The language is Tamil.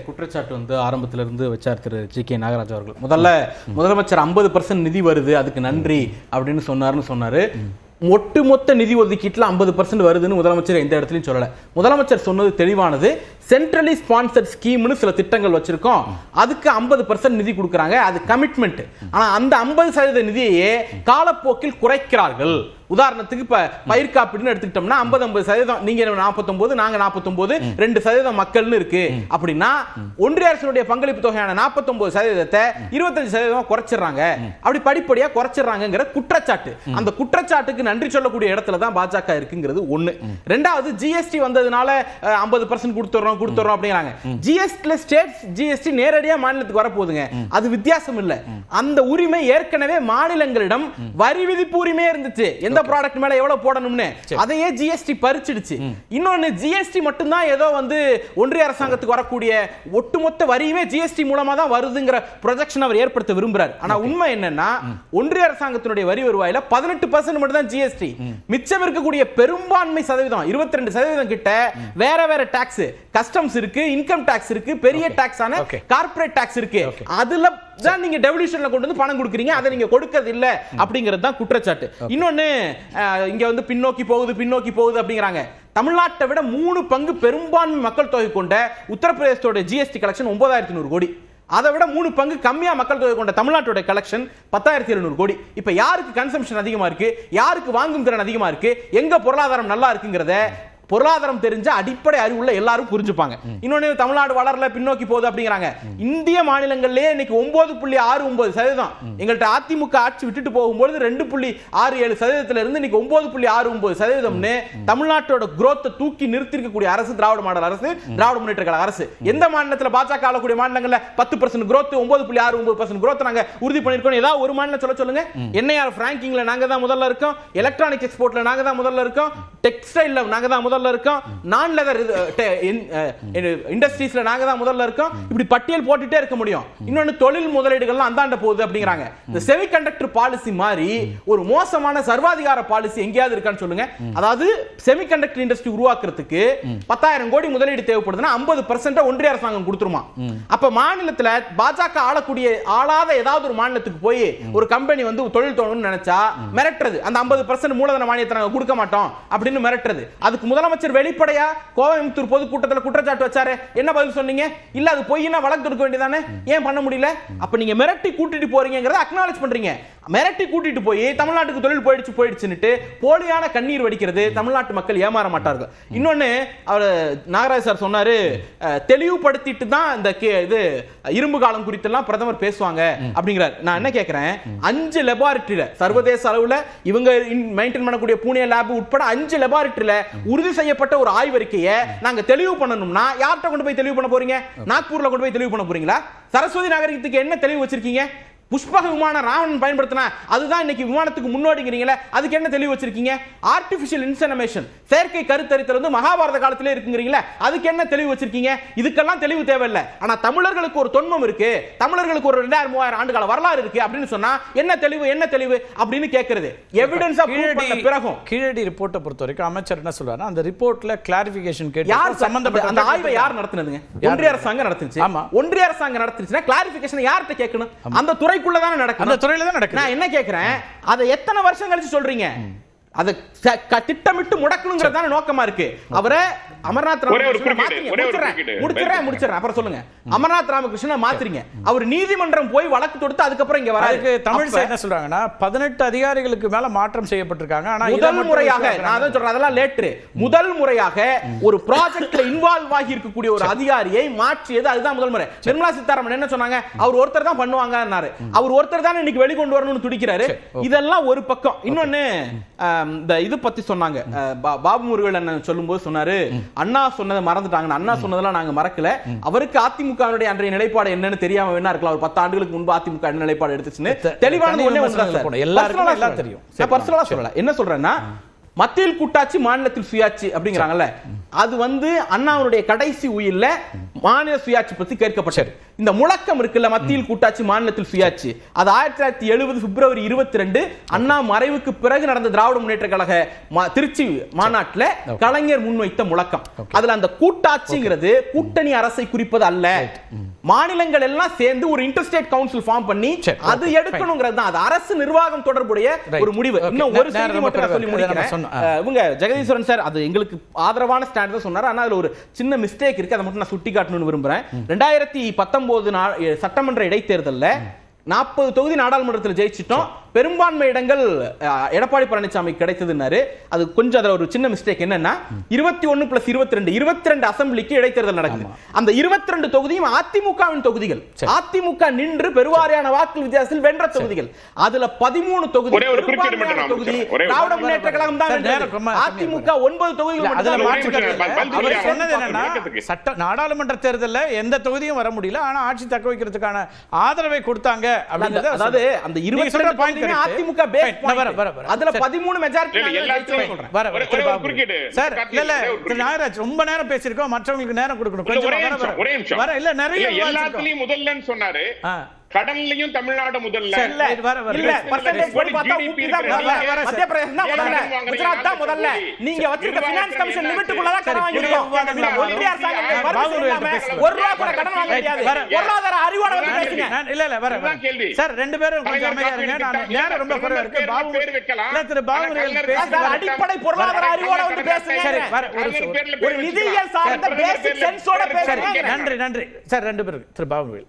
குற்றச்சாட்டு வந்து ஆரம்பத்திலிருந்து வச்சார் திரு ஜி.கே. நாகராஜ் அவர்கள். முதலமைச்சர் 50% நிதி வருது, அதுக்கு நன்றி அப்படின்னு சொன்னாரு. ஒட்டுமொத்த நிதி ஒதுக்கீட்டுல 50% வருதுன்னு முதலமைச்சர் எந்த இடத்துலையும் சொல்லல. முதலமைச்சர் சொன்னது தெளிவானது. சென்ட்ரலி ஸ்பான்சர்ட் ஸ்கீம்னு சில திட்டங்கள் வச்சிருக்கோம், அதுக்கு 50% நிதி கொடுக்குறாங்க, அது கமிட்மெண்ட். ஆனா அந்த 50% நிதியையே காலப்போக்கில் குறைக்கிறார்கள். உதாரணத்துக்கு இப்ப பயிர் காப்பீடுன்னு எடுத்துக்கிட்டோம்னா 50% நீங்க 49 நாங்க 49 2% மக்கள்னு இருக்கு அப்படின்னா ஒன்றிய அரசுடைய பங்களிப்பு தொகையான 49% 25% குறைச்சிடுறாங்க. அப்படி படிப்படியா குறைச்சிடுறாங்கிற குற்றச்சாட்டு. அந்த குற்றச்சாட்டுக்கு நன்றி சொல்லக்கூடிய இடத்துல தான் பாஜக இருக்குங்கிறது ஒண்ணு. ரெண்டாவது, ஜிஎஸ்டி வந்ததுனால 50% கொடுத்துறோம் அப்படிங்கிறாங்க. ஜிஎஸ்டில ஸ்டேட் ஜிஎஸ்டி நேரடியா மாநிலத்துக்கு வரப்போகுதுங்க, அது வித்தியாசம் இல்ல. அந்த உரிமை ஏற்கனவே மாநிலங்களிடம் வரி விதிப்பு உரிமை இருந்துச்சு, எந்த ப்ராடக்ட் மேல எவ்வளவு போடணும்னு. அதையே ஜிஎஸ்டி பறிச்சிடுச்சு. இன்னொன்னு, ஜிஎஸ்டி மட்டும் தான் ஏதோ வந்து ஒன்றிய அரசாங்கத்துக்கு வரக்கூடிய ஒட்டுமொத்த வரியுமே ஜிஎஸ்டி மூலமா தான் வருதுங்கிற ப்ரொஜெக்ஷன் அவர் ஏற்படுத்த விரும்புறார். ஆனா உண்மை என்னன்னா, ஒன்றிய அரசாங்கத்தினுடைய வரி வருவாயில 18% மட்டும் தான் ஜிஎஸ்டி. மிச்சம் இருக்கக்கூடிய பெரும்பான்மை சதவீதம் 22% கிட்ட வேற வேற டாக்ஸ், கஸ்டம்ஸ் இருக்கு, இன்கம் டாக்ஸ் இருக்கு, பெரிய டாக்ஸ் ஆன கார்ப்பரேட் டாக்ஸ் இருக்கு. அதுல தான் நீங்க டெவல்யூஷன்ல கொண்டு வந்து பணம் கொடுக்குறீங்க, அதை நீங்க கொடுக்கிறது இல்ல அப்படிங்கிறது தான் குற்றச்சாட்டு. இன்னொன்னு, இங்க வந்து பின்னோக்கி போகுது அப்படிங்கிறாங்க. தமிழ்நாட்டை விட 3 பங்கு பெரும்பான்மை மக்கள் தொகை கொண்ட உத்தரப்பிரதேசத்தோட ஜிஎஸ்டி கலெக்ஷன் 9,100 கோடி. அதை விட 3 பங்கு கம்மியா மக்கள் தொகை கொண்ட தமிழ்நாட்டோட கலெக்ஷன் 10,700 கோடி. இப்ப யாருக்கு கன்சம்ஷன் அதிகமா இருக்கு, யாருக்கு வாங்கும் திறன் அதிகமா இருக்கு, எங்க பொருளாதாரம் நல்லா இருக்குங்கிறத பொருளாதாரம் தெரிஞ்ச அடிப்படை அறிவுள்ள எல்லாரும் புரிஞ்சுப்பாங்க. இன்னொன்னு, தமிழ்நாடு வளரல, பின்னோக்கி போகுது அப்படிங்கிறாங்க. இந்திய மாநிலங்களிலே இன்னைக்கு 9.69%. எங்கள்கிட்ட அதிமுக ஆட்சி விட்டுட்டு போகும்போது 2.67% இருந்து இன்னைக்கு 9.69% தமிழ்நாட்டோட குரோத்தை தூக்கி நிறுத்திருக்கக்கூடிய அரசு திராவிட மாடல் அரசு, திராவிட முன்னேற்ற கழக அரசு. எந்த மாநிலத்தில் பாஜக ஆளக்கூடிய மாநிலங்கள்ல 10% growth, 9.69% growth நாங்க உறுதி பண்ணிருக்கோம். ஏதாவது ஒரு மாநிலம் சொல்லுங்க. என்ஐஆர் ரேங்கிங்ல நாங்க தான் முதல்ல இருக்கோம், எலக்ட்ரானிக் எக்ஸ்போர்ட்ல நாங்க தான் முதல்ல இருக்கோம், டெக்ஸ்டைல்ல நாங்க தான் முதல்ல இருக்கோம், நான் லெதர் இண்டஸ்ட்ரீஸ்ல நாங்க தான் முதல்ல இருக்கோம். இப்படி பட்டியல் போட்டுட்டே இருக்க முடியும். இன்னொன்னு, தொழில் முதலீடுகள்லாம் அந்தாண்ட போகுது அப்படிங்கிறாங்க. இந்த செமிகண்டக்டர் பாலிசி மாதிரி ஒரு மோசமான சர்வாதிகார பாலிசி எங்கேயாவது இருக்கான்னு சொல்லுங்க. அதாவது செமிகண்டக்டர் இண்டஸ்ட்ரி உருவாக்குறதுக்கு 10,000 கோடி முதலீடு தேவைப்படுதுன்னா 50% ஒன்றிய அரசாங்கம் கொடுத்துருமா. அப்ப மாநிலத்துல பாஜக ஆளாத ஏதாவது ஒரு மாநிலத்துக்கு போய் ஒரு கம்பெனி வந்து தொழில் தொடங்கணும்னு நினைச்சா மிரட்டுறது, அந்த 50% மூலதன மானியத்தை நாங்க கொடுக்க மாட்டோம் அப்படின்னு மிரட்டுறது. அதுக்கு முதலமைச்சர் வெளிப்படையா கோயம்புத்தூர் பொதுக்கூட்டத்தில் குற்றச்சாட்டு வச்சாரு. என்ன பதில் சொன்னீங்க? இல்ல அது பொய்னா வழக்கு தொடுக்க வேண்டியதானே, ஏன் பண்ண முடியல? அப்ப நீங்க மிரட்டி கூட்டிட்டு போறீங்கங்கறத அக்னாலஜ் பண்றீங்க. மிரட்டி கூட்டிட்டு போய் தமிழ்நாட்டுக்கு தொழில் போயிடுச்சுன்னுட்டு போலியான கண்ணீர் வடிக்கிறது தமிழ்நாட்டு மக்கள் ஏமாற மாட்டார்கள். இன்னொன்னு, அவர் நாகராஜ் சார் சொன்னாரு, தெளிவுபடுத்திட்டு தான் இந்த இது இரும்பு காலம் குறித்து எல்லாம் பிரதமர் பேசுவாங்க அப்படிங்கிறார். நான் என்ன கேட்கிறேன், 5 லெபார்டரியில சர்வதேச அளவுல இவங்க மெயின்டைன் பண்ணக்கூடிய புனே லேப் உட்பட 5 லெபார்டரியில உறுதி செய்யப்பட்ட ஒரு ஆய்வறிக்கையை நாங்க தெளிவு பண்ணணும்னா யார்கிட்ட கொண்டு போய் தெளிவு பண்ண போறீங்க? நாக்பூர்ல கொண்டு போய் தெளிவு பண்ண போறீங்களா? சரஸ்வதி நாகரிகத்துக்கு என்ன தெளிவு வச்சிருக்கீங்க? புஷ்பக விமானம் ராவணன் பயன்படுத்தினா அதுதான் இன்னைக்கு விமானத்துக்கு முன்னோடிங்கிறீங்களே, அதுக்கு என்ன தெளிவு வச்சிருக்கீங்க? ஆர்டிபிஷியல் இன்செமினேஷன், செயற்கை கருத்தரித்தல் வந்து மகாபாரத காலத்திலே இருக்குங்கிறீங்களே, அதுக்கு என்ன தெளிவு வச்சிருக்கீங்க? இதுக்கெல்லாம் தெளிவு தேவையில்லை. ஆனா தமிழர்களுக்கு ஒரு தொன்மம் இருக்கு, தமிழர்களுக்கு ஒரு 2000-3000 ஆண்டுகால வரலாறு இருக்கு அப்படின்னு சொன்னா என்ன தெளிவு அப்படின்னு கேட்கிறது. எவிடன்ஸா பிறகும் கீழடி ரிப்போர்ட்டை பொறுத்த வரைக்கும் அமைச்சர் என்ன சொல்றாருன்னா, அந்த ரிப்போர்ட்ல கிளாரிஃபிகேஷன் கேட்டு யார் சம்பந்தப்பட்ட அந்த ஆய்வை யார் நடத்துனதுங்க? ஒன்றிய அரசாங்கம் நடத்துச்சு. ஆமா, ஒன்றிய அரசாங்கம் நடத்துச்சுன்னா கிளாரிஃபிகேஷன் யார்கிட்ட கேட்கணும்? அந்த துறைக்குள்ள தான நடக்கும், அந்த துறையில தான் நடக்கும். நான் என்ன கேக்குறேன், அதை எத்தனை வருஷம் கழிச்சு சொல்றீங்க? அதை திட்டமிட்டு முடக்கணுங்கிறதான நோக்கமா இருக்கு. அவரை அமர்நாத் ராமகிருஷ்ணன் முடிச்சிடுறேன் அப்புறம் சொல்லுங்க. அமர்நாத் ராமகிருஷ்ணன் மாத்துறீங்க, அவர் நீதிமன்றம் போய் வழக்கு தொடுத்து அதுக்கப்புறம் இங்க வராது. தமிழ் என்ன சொல்றாங்கன்னா, 18 அதிகாரிகளுக்கு மேல மாற்றம் செய்யப்பட்டிருக்காங்க. ஆனா முதல் முறையாக, நான் அதான் சொல்றேன், அதெல்லாம் லேட்ரு, முதல் முறையாக ஒரு ப்ராஜெக்ட்ல இன்வால்வ் ஆகி இருக்கக்கூடிய ஒரு அதிகாரியை மாற்றியது அதுதான் முதல் முறை. நிர்மலா சீதாராமன் என்ன சொன்னாங்க, அவர் ஒருத்தர் தான் பண்ணுவாங்கன்னாரு. அவர் ஒருத்தர் தான் இன்னைக்கு வெளிக்கொண்டு வரணும்னு துடிக்கிறாரு. இதெல்லாம் ஒரு பக்கம். இன்னொன்னு, இந்த இது பத்தி சொன்னாங்க, பாபு முருகன் அண்ணன் சொல்லும்போது சொன்னாரு, அண்ணா சொன்னதை மறந்துட்டாங்க. அண்ணா சொன்னதெல்லாம் நாங்க மறக்கல, அவருக்கு அதிமுகவுடைய அன்றைய நிலைப்பாடு என்னன்னு தெரியாம வேணா இருக்கலாம். ஒரு 10 ஆண்டுகளுக்கு முன்பு அதிமுக என்ன நிலைப்பாடு எடுத்துச்சுன்னு தெளிவான ஒண்ணே ஒன்றுதான் சார், எல்லாருக்கும் எல்லாம் தெரியும். நான் பர்சனலா சொல்லல. என்ன சொல்றேன்னா, மத்தியில் கூட்டாட்சி மாநிலத்தில் சுயாட்சி அப்படிங்கிறாங்கல்ல, அது வந்து அண்ணாவுடைய கடைசி உயிர்ல மாநில சுயாட்சி பத்தி கேட்கப்பட்டது. இந்த முழக்கம் இருக்குல்ல, மத்தியில் கூட்டாட்சி மாநிலத்தில் சுயாட்சி, அது 1970 பிப்ரவரி 22 அண்ணா மறைவுக்கு பிறகு நடந்த திராவிட முன்னேற்ற கழக திருச்சி மாநாட்டில் கலைஞர் முன்வைத்த முழக்கம். அதுல அந்த கூட்டாட்சிங்கிறது கூட்டணி அரசை குறிப்பது அல்ல, மாநிலங்கள் எல்லாம் சேர்ந்து ஒரு இன்டர்ஸ்டேட் கவுன்சில் ஃபார்ம் பண்ணி அது எடுக்கணுங்கிறது தான். அது அரசு நிர்வாகம் தொடர்புடைய ஒரு முடிவு. இன்னும் ஒரு செய்தி மட்டும் சொல்லி முடிக்கிறேன். இவங்க ஜெகதீஸ்வரன் சார் அது எங்களுக்கு ஆதரவான ஸ்டாண்ட் தான் சொன்னார். ஆனா அதுல ஒரு சின்ன மிஸ்டேக் இருக்கு, அதை மட்டும் நான் சுட்டி காட்டணும்னு விரும்புறேன். 2019 சட்டமன்ற இடைத்தேர்தல்ல 40 தொகுதி நாடாளுமன்றத்தில் ஜெயிச்சிட்டோம், பெரும்பான்மை இடங்கள் எடப்பாடி பழனிசாமி கிடைத்ததுன்னாரு. அது கொஞ்சம் அதுல ஒரு சின்ன மிஸ்டேக் என்னன்னா 21 + 22 அசெம்பிளிக்கு இடைத்தேர்தல் நடக்குது. அந்த 22 தொகுதியும் அதிமுகவின் தொகுதிகள், அதிமுக நின்று பெருவாரியான வாக்கு வித்தியாசத்தில் வென்ற தொகுதிகள். அதுல 13 தொகுதி தொகுதி திராவிட முன்னேற்ற கழகம் தான் வென்றது. அதிமுக 9 தொகுதிகள். சட்ட நாடாளுமன்ற தேர்தலில் எந்த தொகுதியும் வர முடியல, ஆனா ஆட்சி தக்க வைக்கிறதுக்கான ஆதரவை கொடுத்தாங்க. அதாவது அந்த 22 பாயிண்ட் அதிமுக பேஸ் அதுல 13 மெஜாரிட்டி சார். இல்ல நாகராஜ் ரொம்ப நேரம் பேசியிருக்கோம், மற்றவங்களுக்கு நேரம் கொடுக்கணும். எல்லாத்துலயும் முதல்லன்னு சொன்னாரு, கடன்லயும் தமிழ்நாடு முதல்ல, மத்திய பிரதேசம் தான் முதல்ல, குஜராத் தான் முதல்ல. நீங்க வச்சிருக்க ஃபைனான்ஸ் கமிஷன் லிமிட்டுக்குள்ள தான் கடன் வாங்கிருக்கோம். ஒன்றிய அரசாங்கம் ஒரு ரூபா கூட கடன் வாங்க முடியாது. பொருளாதார அறிவோட வந்து பேசுங்க. இல்ல வர சார், ரெண்டு பேரும் கொஞ்சம் அமைதியா இருங்க. நான் நேரம் ரொம்ப குறைவா இருக்கு. பாபு இல்ல திரு பாபுகள் பேசுங்க. அடிப்படை பொருளாதார அறிவோட வந்து பேசுங்க. சரி, ஒரு நிதியியல் சார்ந்த பேசிக் சென்ஸோட பேசுங்க. நன்றி சார். ரெண்டு பேரும் திரு பாபுகள்